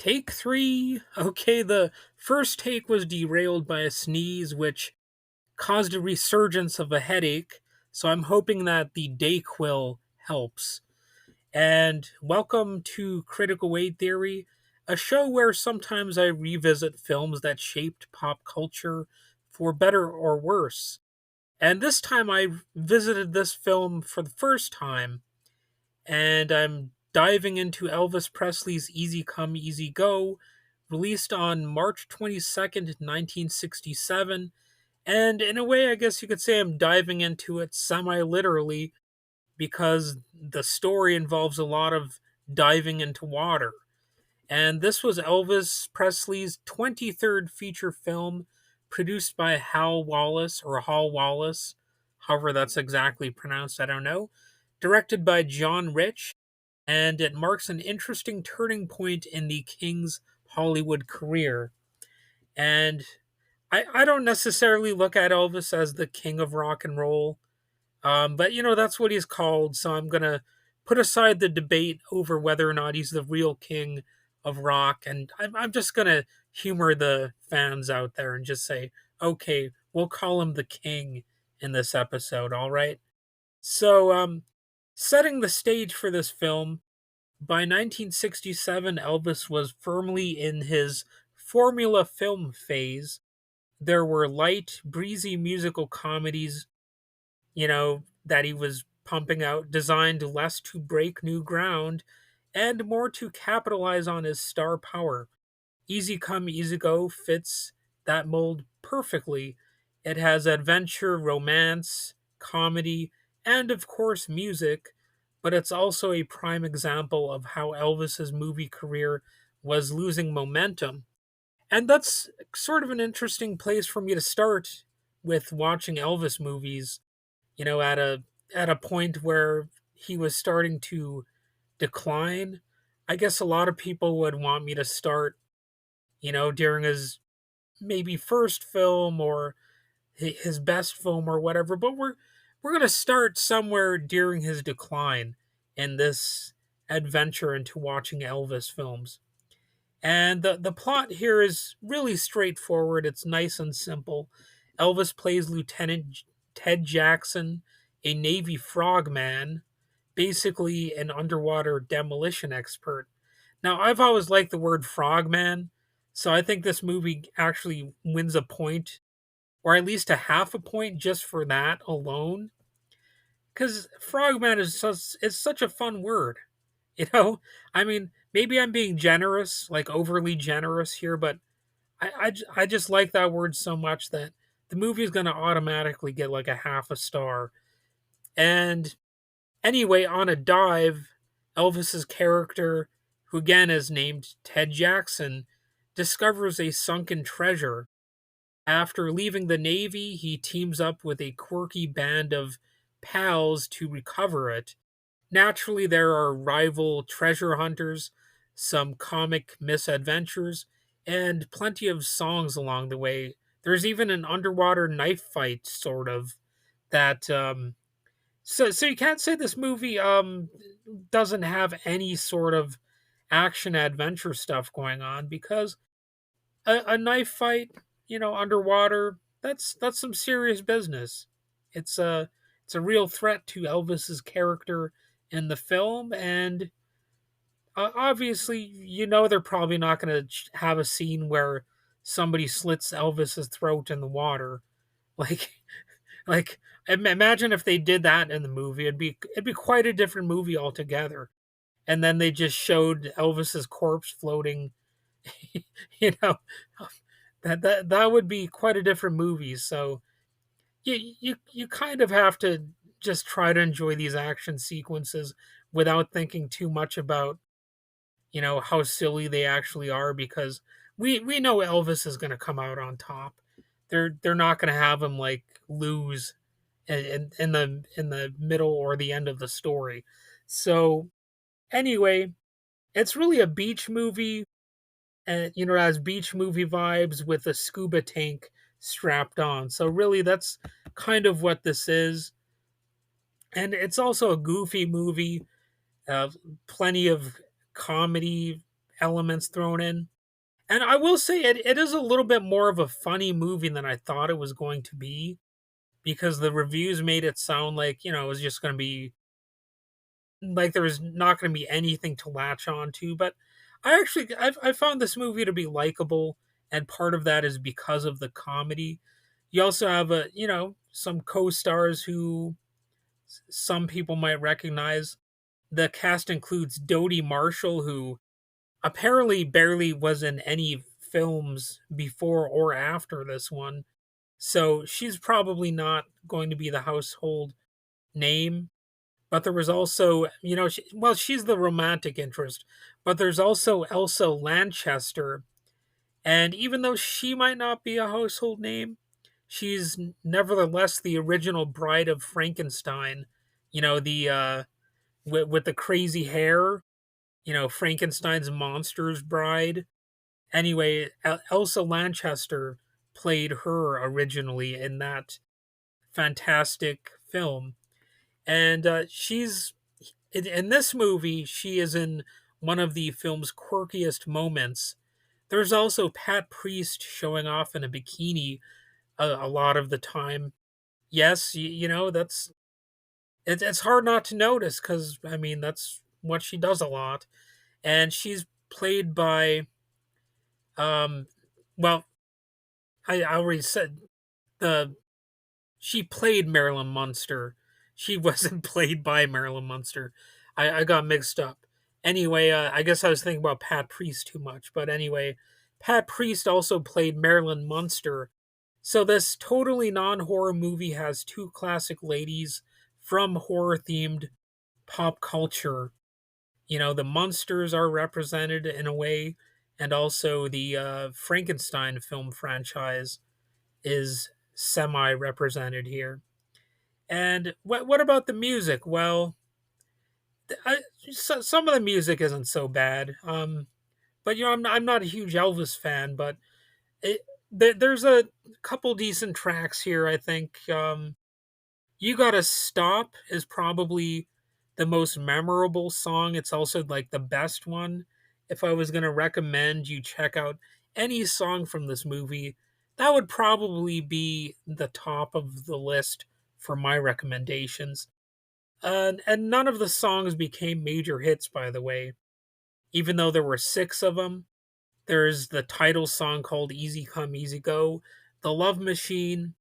Take three. Okay, the first take was derailed by a sneeze, which caused a resurgence of a headache. So I'm hoping that the Dayquil helps. And welcome to Critical Weight Theory, a show where sometimes I revisit films that shaped pop culture for better or worse. And this time I visited this film for the first time, and I'm diving into Elvis Presley's Easy Come, Easy Go, released on March 22nd, 1967. And in a way, I guess you could say I'm diving into it semi literally because the story involves a lot of diving into water. And this was Elvis Presley's 23rd feature film, produced by Hal Wallis, or Hal Wallis, however that's exactly pronounced, I don't know, directed by John Rich, and it marks an interesting turning point in the King's Hollywood career. And I don't necessarily look at Elvis as the king of rock and roll, but that's what he's called, so I'm going to put aside the debate over whether or not he's the real king of rock, and I'm just going to humor the fans out there and just say, okay, we'll call him the king in this episode, all right? So, setting the stage for this film, by 1967, Elvis was firmly in his formula film phase. There were light, breezy musical comedies, that he was pumping out, designed less to break new ground and more to capitalize on his star power. Easy Come, Easy Go fits that mold perfectly. It has adventure, romance, comedy, and of course music, but it's also a prime example of how Elvis's movie career was losing momentum. And that's sort of an interesting place for me to start with watching Elvis movies, at a point where he was starting to decline. I guess a lot of people would want me to start, during his maybe first film or his best film or whatever, but we're going to start somewhere during his decline in this adventure into watching Elvis films. And the plot here is really straightforward. It's nice and simple. Elvis plays Lieutenant Ted Jackson, a Navy frogman, basically an underwater demolition expert. Now, I've always liked the word frogman, so I think this movie actually wins a point, or at least a half a point just for that alone. Because frogman is such a fun word. You know, I mean, maybe I'm being generous, like overly generous here, but I just like that word so much that the movie is going to automatically get like a half a star. And anyway, on a dive, Elvis's character, who again is named Ted Jackson, discovers a sunken treasure. After leaving the Navy, he teams up with a quirky band of pals to recover it. Naturally, there are rival treasure hunters, some comic misadventures, and plenty of songs along the way. There's even an underwater knife fight, sort of, that so you can't say this movie doesn't have any sort of action adventure stuff going on, because a knife fight, underwater, that's some serious business. It's a real threat to Elvis's character in the film, and obviously, they're probably not going to have a scene where somebody slits Elvis's throat in the water. Like, like imagine if they did that in the movie. It'd be quite a different movie altogether. And then they just showed Elvis's corpse floating. you know, that would be quite a different movie. So you kind of have to just try to enjoy these action sequences without thinking too much about how silly they actually are, because we know Elvis is going to come out on top. They're not going to have him like lose in the middle or the end of the story. So anyway, it's really a beach movie, and it has beach movie vibes with a scuba tank strapped on. So really, that's kind of what this is. And it's also a goofy movie, uh, plenty of comedy elements thrown in. And I will say it is a little bit more of a funny movie than I thought it was going to be, because the reviews made it sound like, it was just going to be like there was not going to be anything to latch on to. But I found this movie to be likable, and part of that is because of the comedy. You also have some co-stars who some people might recognize. The cast includes Dodie Marshall, who apparently barely was in any films before or after this one. So she's probably not going to be the household name. But there was also, she's the romantic interest, but there's also Elsa Lanchester. And even though she might not be a household name, she's nevertheless the original bride of Frankenstein. The with the crazy hair, Frankenstein's monster's bride. Anyway, Elsa Lanchester played her originally in that fantastic film. And she's in this movie, she is in one of the film's quirkiest moments. There's also Pat Priest showing off in a bikini a lot of the time. Yes, that's it's hard not to notice, because I mean that's what she does a lot. And she's played by um well, I already said the she played Marilyn Munster. She wasn't played by Marilyn Munster. I got mixed up. Anyway, I guess I was thinking about Pat Priest too much. But anyway, Pat Priest also played Marilyn Munster. So this totally non-horror movie has two classic ladies from horror-themed pop culture. The Munsters are represented in a way, and also the Frankenstein film franchise is semi-represented here. And what about the music? Well, some of the music isn't so bad. But I'm not a huge Elvis fan, but it, there's a couple decent tracks here. I think "You Gotta Stop" is probably the most memorable song. It's also like the best one. If I was gonna recommend you check out any song from this movie, that would probably be the top of the list for my recommendations. And none of the songs became major hits, by the way, even though there were six of them. There's the title song called "Easy Come, Easy Go," "The Love Machine,"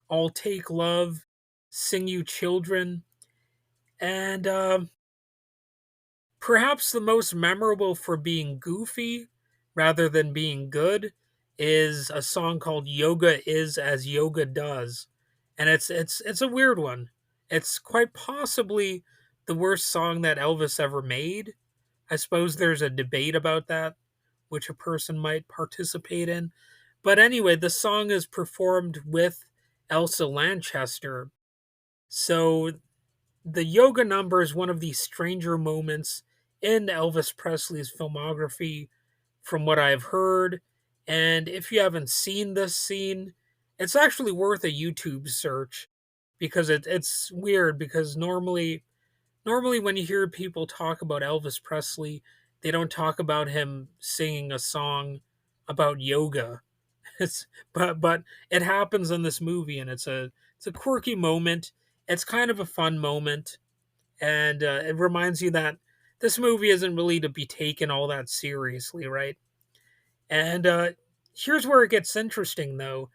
"I'll Take Love," "Sing You Children," and perhaps the most memorable for being goofy rather than being good is a song called "Yoga Is as Yoga Does." And it's a weird one. It's quite possibly the worst song that Elvis ever made. I suppose there's a debate about that, which a person might participate in. But anyway, the song is performed with Elsa Lanchester. So the yoga number is one of the stranger moments in Elvis Presley's filmography, from what I've heard. And if you haven't seen this scene, it's actually worth a YouTube search, because it's weird. Because normally when you hear people talk about Elvis Presley, they don't talk about him singing a song about yoga. It's but it happens in this movie, and it's a quirky moment. It's kind of a fun moment, and it reminds you that this movie isn't really to be taken all that seriously, right? And here's where it gets interesting, though.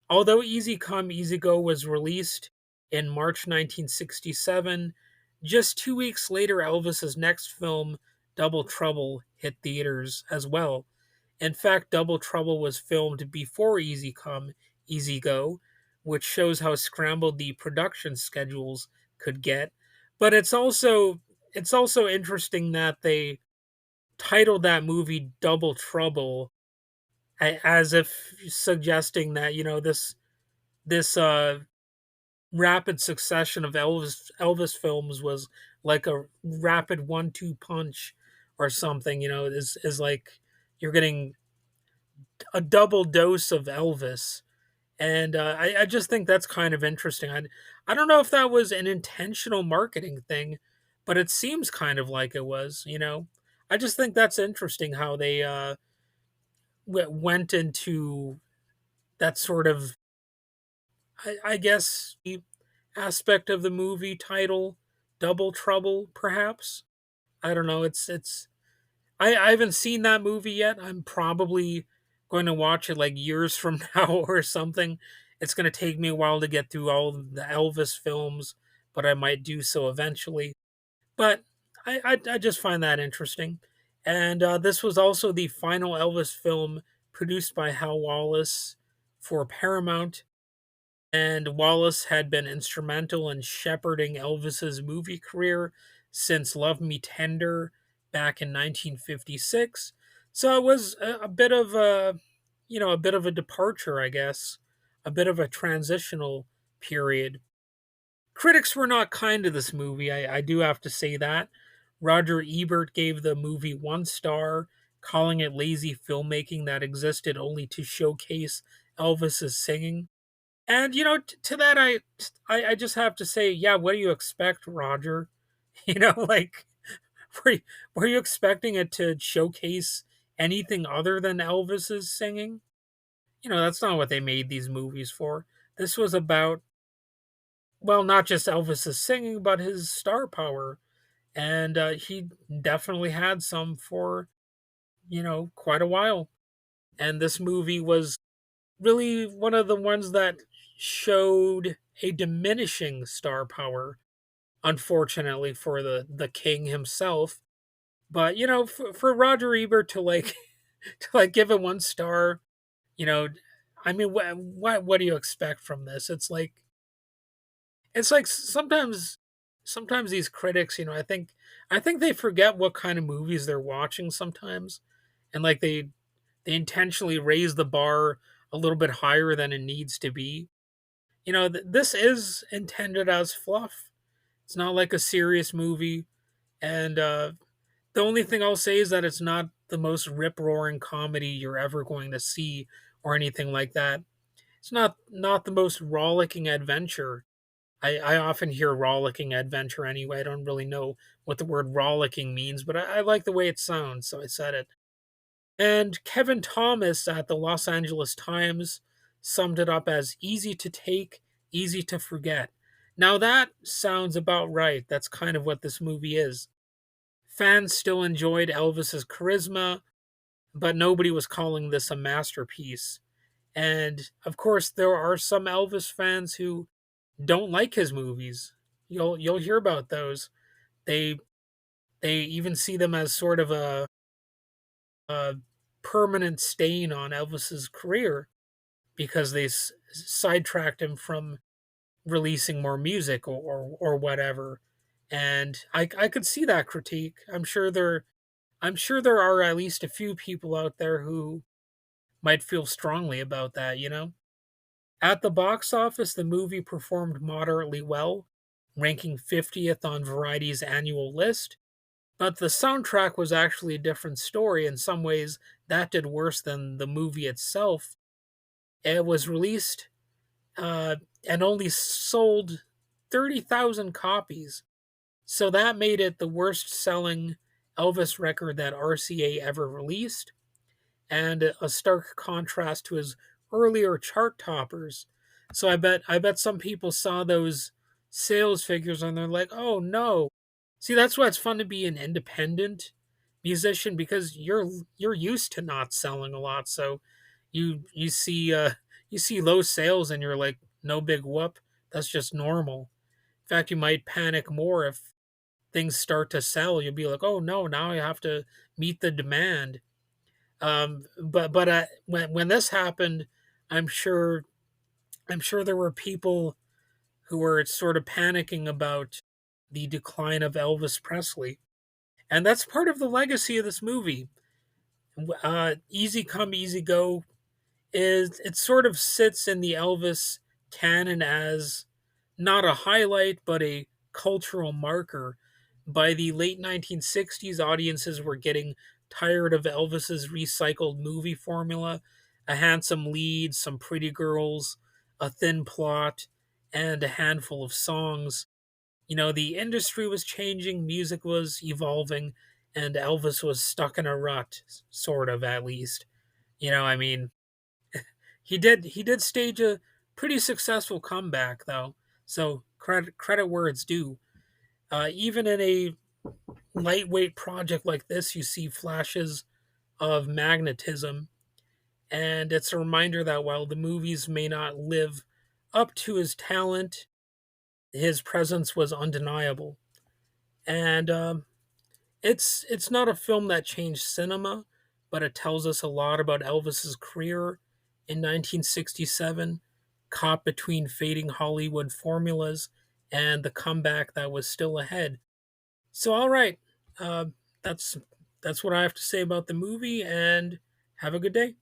Although Easy Come, Easy Go was released in March 1967, just 2 weeks later, Elvis's next film, Double Trouble, hit theaters as well. In fact, Double Trouble was filmed before Easy Come, Easy Go, which shows how scrambled the production schedules could get. But it's also interesting that they titled that movie Double Trouble, as if suggesting that this rapid succession of Elvis films was like a rapid 1-2 punch or something. Is like you're getting a double dose of Elvis. And I just think that's kind of interesting. I don't know if that was an intentional marketing thing, but it seems kind of like it was. I just think that's interesting how they went into that sort of, I guess, the aspect of the movie title, Double Trouble, perhaps. I don't know. I haven't seen that movie yet. I'm probably going to watch it like years from now or something. It's going to take me a while to get through all of the Elvis films, but I might do so eventually. But I just find that interesting. And this was also the final Elvis film produced by Hal Wallis for Paramount. And Wallis had been instrumental in shepherding Elvis's movie career since Love Me Tender back in 1956. So it was a bit of a, a bit of a departure, I guess, a bit of a transitional period. Critics were not kind to this movie. I do have to say that. Roger Ebert gave the movie 1 star, calling it lazy filmmaking that existed only to showcase Elvis's singing. And to that, I just have to say, yeah. What do you expect, Roger? Like, were you, were you expecting it to showcase anything other than Elvis's singing? That's not what they made these movies for. This was about, well, not just Elvis's singing, but his star power, and he definitely had some for quite a while. And this movie was really one of the ones that showed a diminishing star power, unfortunately for the king himself. But for Roger Ebert to like to like give it 1 star, you know, I mean, what do you expect from this? It's like sometimes these critics, I think they forget what kind of movies they're watching sometimes, and like they intentionally raise the bar a little bit higher than it needs to be. This is intended as fluff. It's not like a serious movie, and the only thing I'll say is that it's not the most rip roaring comedy you're ever going to see, or anything like that. It's not the most rollicking adventure. I often hear rollicking adventure anyway. I don't really know what the word rollicking means, but I like the way it sounds, so I said it. And Kevin Thomas at the Los Angeles Times summed it up as easy to take, easy to forget. Now that sounds about right. That's kind of what this movie is. Fans still enjoyed Elvis's charisma, but nobody was calling this a masterpiece. And of course, there are some Elvis fans who don't like his movies. You'll hear about those. They they even see them as sort of a permanent stain on Elvis's career because they sidetracked him from releasing more music or whatever. And I could see that critique. I'm sure there are at least a few people out there who might feel strongly about that. At the box office, the movie performed moderately well, ranking 50th on Variety's annual list. But the soundtrack was actually a different story. In some ways, that did worse than the movie itself. It was released and only sold 30,000 copies. So that made it the worst selling Elvis record that RCA ever released, and a stark contrast to his earlier chart toppers. So I bet some people saw those sales figures and they're like, "Oh no." See, that's why it's fun to be an independent musician, because you're used to not selling a lot. So you see low sales and you're like, "No big whoop. That's just normal." In fact, you might panic more if things start to sell. You'll be like, "Oh no, now I have to meet the demand." But when this happened, I'm sure I'm sure there were people who were sort of panicking about the decline of Elvis Presley, and that's part of the legacy of this movie. Easy Come Easy Go is it sort of sits in the Elvis canon as not a highlight but a cultural marker. By the late 1960s, audiences were getting tired of Elvis's recycled movie formula: a handsome lead, some pretty girls, a thin plot, and a handful of songs. The industry was changing, music was evolving, and Elvis was stuck in a rut, sort of, at least. I mean, he did stage a pretty successful comeback though. So credit where it's due. Even in a lightweight project like this, you see flashes of magnetism, and it's a reminder that while the movies may not live up to his talent, his presence was undeniable. And it's not a film that changed cinema, but it tells us a lot about Elvis's career in 1967, caught between fading Hollywood formulas and the comeback that was still ahead. So, all right, uh, that's that's what I have to say about the movie, and have a good day.